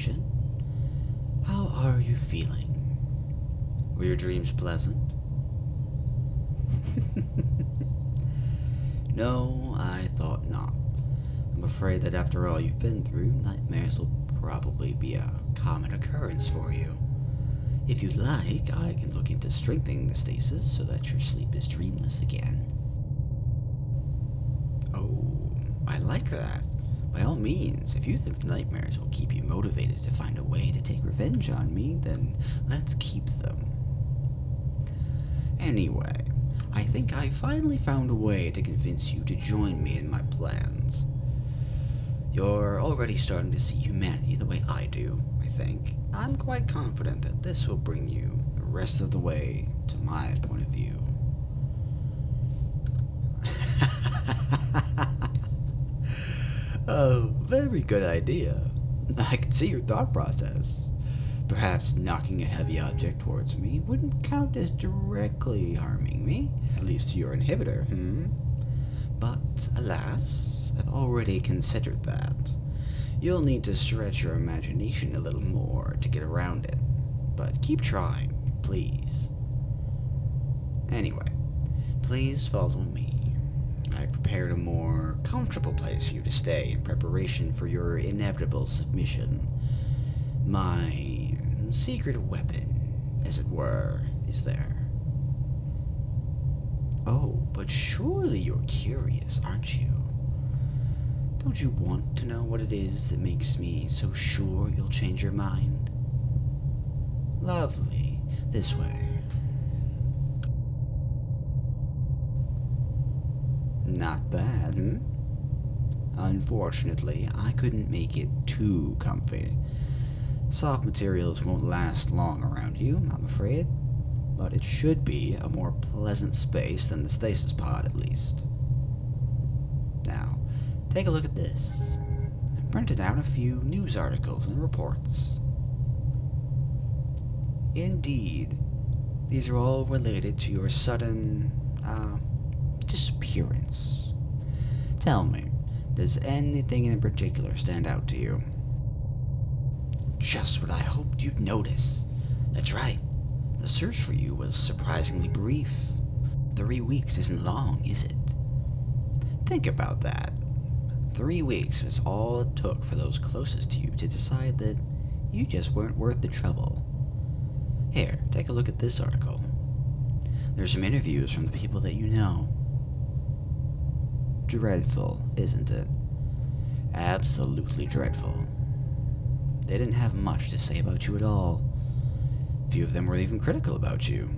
Relocation. How are you feeling? Were your dreams pleasant? No, I thought not. I'm afraid that after all you've been through, nightmares will probably be a common occurrence for you. If you'd like, I can look into strengthening the stasis so that your sleep is dreamless again. Oh, I like that. By all means, if you think the nightmares will keep you motivated to find a way to take revenge on me, then let's keep them. Anyway, I think I finally found a way to convince you to join me in my plans. You're already starting to see humanity the way I do, I think. I'm quite confident that this will bring you the rest of the way to my point of view. Oh, very good idea. I can see your thought process. Perhaps knocking a heavy object towards me wouldn't count as directly harming me, at least to your inhibitor, But, alas, I've already considered that. You'll need to stretch your imagination a little more to get around it. But keep trying, please. Anyway, please follow me. I've prepared a more comfortable place for you to stay in preparation for your inevitable submission. My secret weapon, as it were, is there. Oh, but surely you're curious, aren't you? Don't you want to know what it is that makes me so sure you'll change your mind? Lovely. This way. Not bad, Unfortunately, I couldn't make it too comfy. Soft materials won't last long around you, I'm afraid. But it should be a more pleasant space than the stasis pod, at least. Now, take a look at this. I've printed out a few news articles and reports. Indeed, these are all related to your sudden, disappearance. Tell me, does anything in particular stand out to you? Just what I hoped you'd notice. That's right. The search for you was surprisingly brief. 3 weeks isn't long, is it? Think about that. 3 weeks was all it took for those closest to you to decide that you just weren't worth the trouble. Here, take a look at this article. There's some interviews from the people that you know. Dreadful, isn't it? Absolutely dreadful. They didn't have much to say about you at all. Few of them were even critical about you.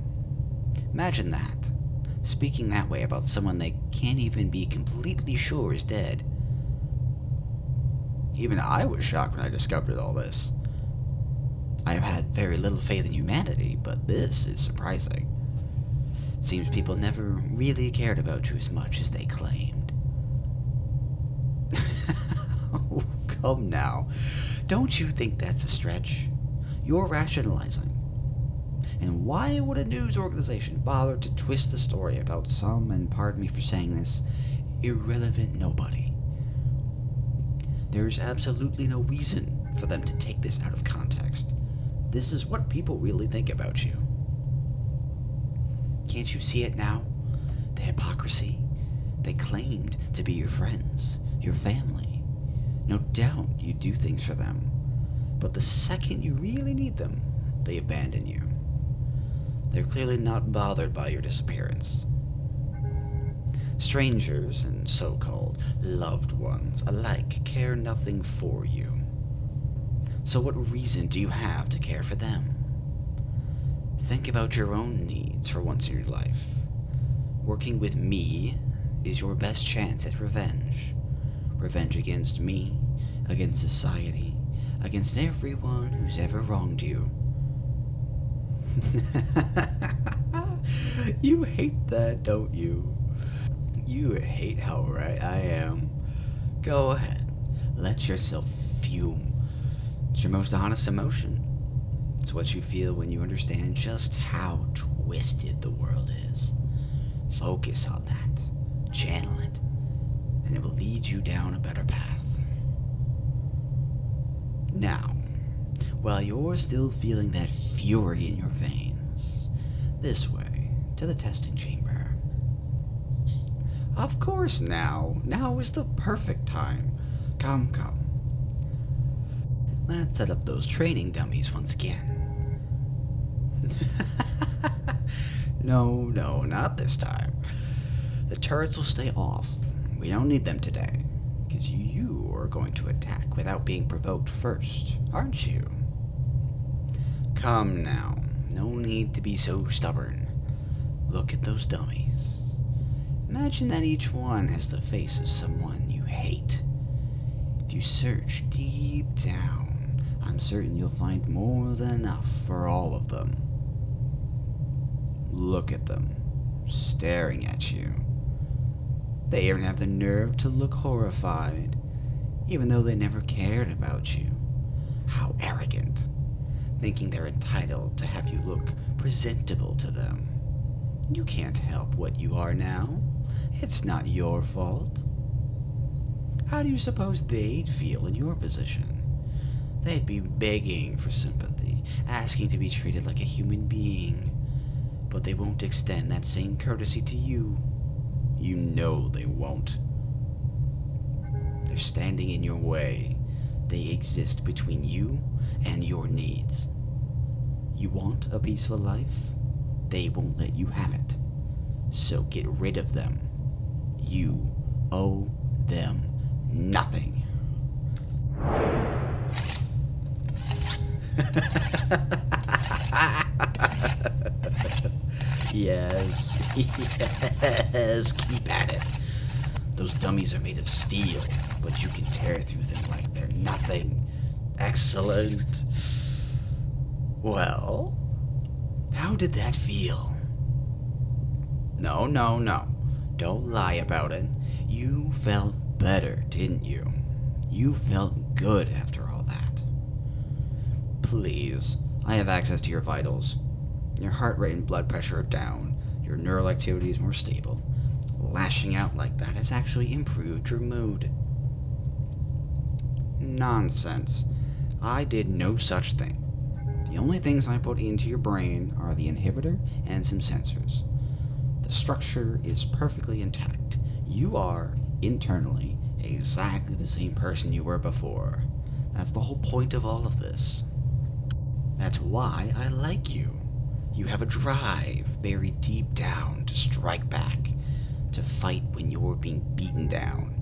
Imagine that. Speaking that way about someone they can't even be completely sure is dead. Even I was shocked when I discovered all this. I have had very little faith in humanity, but this is surprising. Seems people never really cared about you as much as they claimed. Oh, come now. Don't you think that's a stretch? You're rationalizing. And why would a news organization bother to twist the story about some, and pardon me for saying this, irrelevant nobody? There's absolutely no reason for them to take this out of context. This is what people really think about you. Can't you see it now? The hypocrisy. They claimed to be your friends, your family. No doubt you do things for them. But the second you really need them, they abandon you. They're clearly not bothered by your disappearance. Strangers and so-called loved ones alike care nothing for you. So what reason do you have to care for them? Think about your own needs for once in your life. Working with me is your best chance at revenge. Revenge against me, against society, against everyone who's ever wronged you. You hate that, don't you? You hate how right I am. Go ahead. Let yourself fume. It's your most honest emotion. It's what you feel when you understand just how twisted the world is. Focus on that. Channel it. And it will lead you down a better path. Now, While you're still feeling that fury in your veins, this way, to the testing chamber. Of course now. Now is the perfect time. Come, come. Let's set up those training dummies once again. No, not this time. The turrets will stay off. We don't need them today, because you are going to attack without being provoked first, aren't you? Come now, no need to be so stubborn. Look at those dummies. Imagine that each one has the face of someone you hate. If you search deep down, I'm certain you'll find more than enough for all of them. Look at them, staring at you. They even have the nerve to look horrified, even though they never cared about you. How arrogant, thinking they're entitled to have you look presentable to them. You can't help what you are now. It's not your fault. How do you suppose they'd feel in your position? They'd be begging for sympathy, asking to be treated like a human being. But they won't extend that same courtesy to you. You know they won't. They're standing in your way. They exist between you and your needs. You want a peaceful life? They won't let you have it. So get rid of them. You owe them nothing. Yes, keep at it. Those dummies are made of steel, but you can tear through them like they're nothing. Excellent. Well, how did that feel? No. Don't lie about it. You felt better, didn't you? You felt good after all that. Please, I have access to your vitals. Your heart rate and blood pressure are down. Your neural activity is more stable. Lashing out like that has actually improved your mood. Nonsense. I did no such thing. The only things I put into your brain are the inhibitor and some sensors. The structure is perfectly intact. You are, internally, exactly the same person you were before. That's the whole point of all of this. That's why I like you. You have a drive buried deep down to strike back, to fight when you're being beaten down.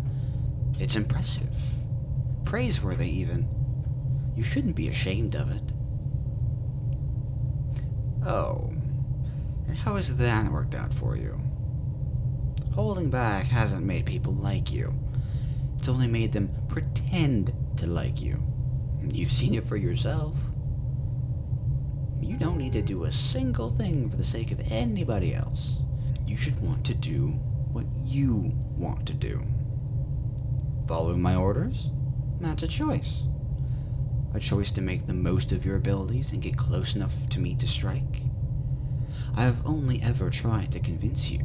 It's impressive. Praiseworthy, even. You shouldn't be ashamed of it. Oh, and how has that worked out for you? Holding back hasn't made people like you. It's only made them pretend to like you. You've seen it for yourself. You don't need to do a single thing for the sake of anybody else. You should want to do what you want to do. Following my orders? That's a choice. A choice to make the most of your abilities and get close enough to me to strike. I've only ever tried to convince you,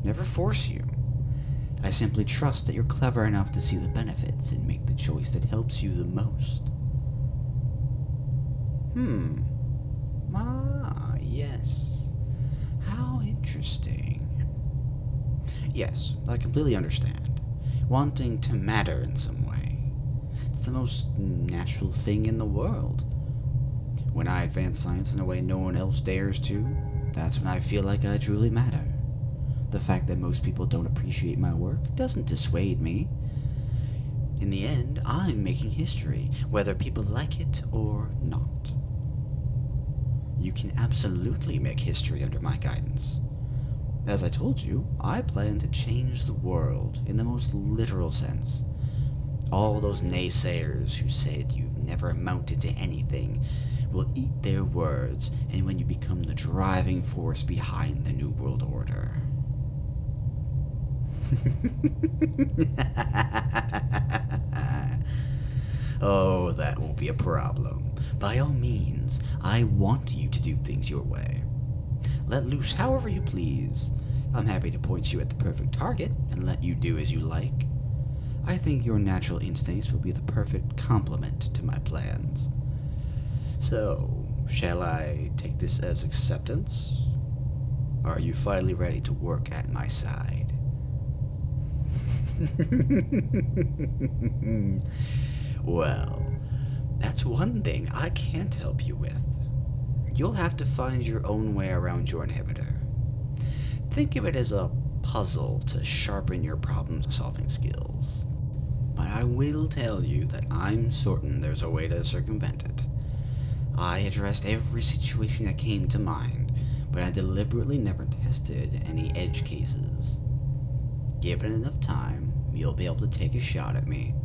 never force you. I simply trust that you're clever enough to see the benefits and make the choice that helps you the most. Yes. How interesting. Yes, I completely understand. Wanting to matter in some way. It's the most natural thing in the world. When I advance science in a way no one else dares to, that's when I feel like I truly matter. The fact that most people don't appreciate my work doesn't dissuade me. In the end, I'm making history, whether people like it or not. You can absolutely make history under my guidance. As I told you, I plan to change the world in the most literal sense. All those naysayers who said you've never amounted to anything will eat their words, and when you become the driving force behind the New World Order. Oh, that won't be a problem. By all means, I want you to do things your way. Let loose however you please. I'm happy to point you at the perfect target and let you do as you like. I think your natural instincts will be the perfect complement to my plans. So, shall I take this as acceptance? Are you finally ready to work at my side? Well, that's one thing I can't help you with. You'll have to find your own way around your inhibitor. Think of it as a puzzle to sharpen your problem-solving skills. But I will tell you that I'm certain there's a way to circumvent it. I addressed every situation that came to mind, but I deliberately never tested any edge cases. Given enough time, you'll be able to take a shot at me.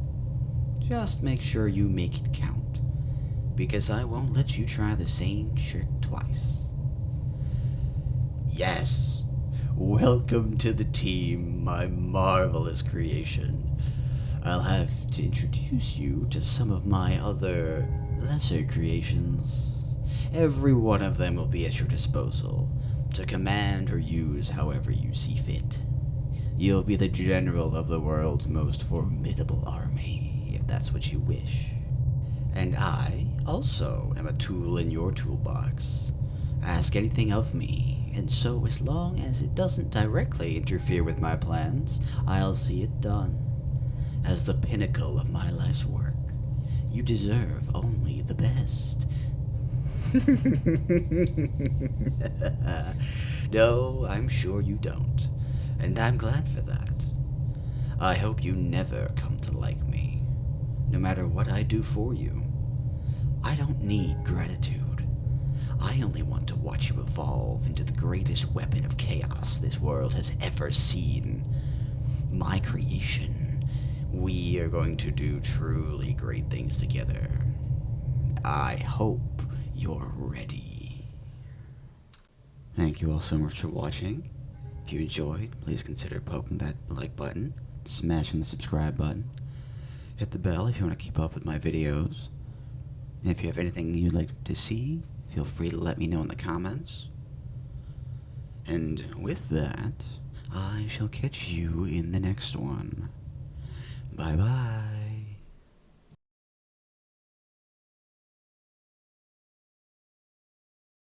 Just make sure you make it count, because I won't let you try the same trick twice. Yes! Welcome to the team, my marvelous creation. I'll have to introduce you to some of my other lesser creations. Every one of them will be at your disposal, to command or use however you see fit. You'll be the general of the world's most formidable army, if that's what you wish. And I, also, am a tool in your toolbox. Ask anything of me, and so as long as it doesn't directly interfere with my plans, I'll see it done. As the pinnacle of my life's work, you deserve only the best. No, I'm sure you don't, and I'm glad for that. I hope you never come to like me, no matter what I do for you. I don't need gratitude. I only want to watch you evolve into the greatest weapon of chaos this world has ever seen. My creation. We are going to do truly great things together. I hope you're ready. Thank you all so much for watching. If you enjoyed, please consider poking that like button, smashing the subscribe button, hit the bell if you want to keep up with my videos. And if you have anything you'd like to see, feel free to let me know in the comments. And with that, I shall catch you in the next one. Bye-bye.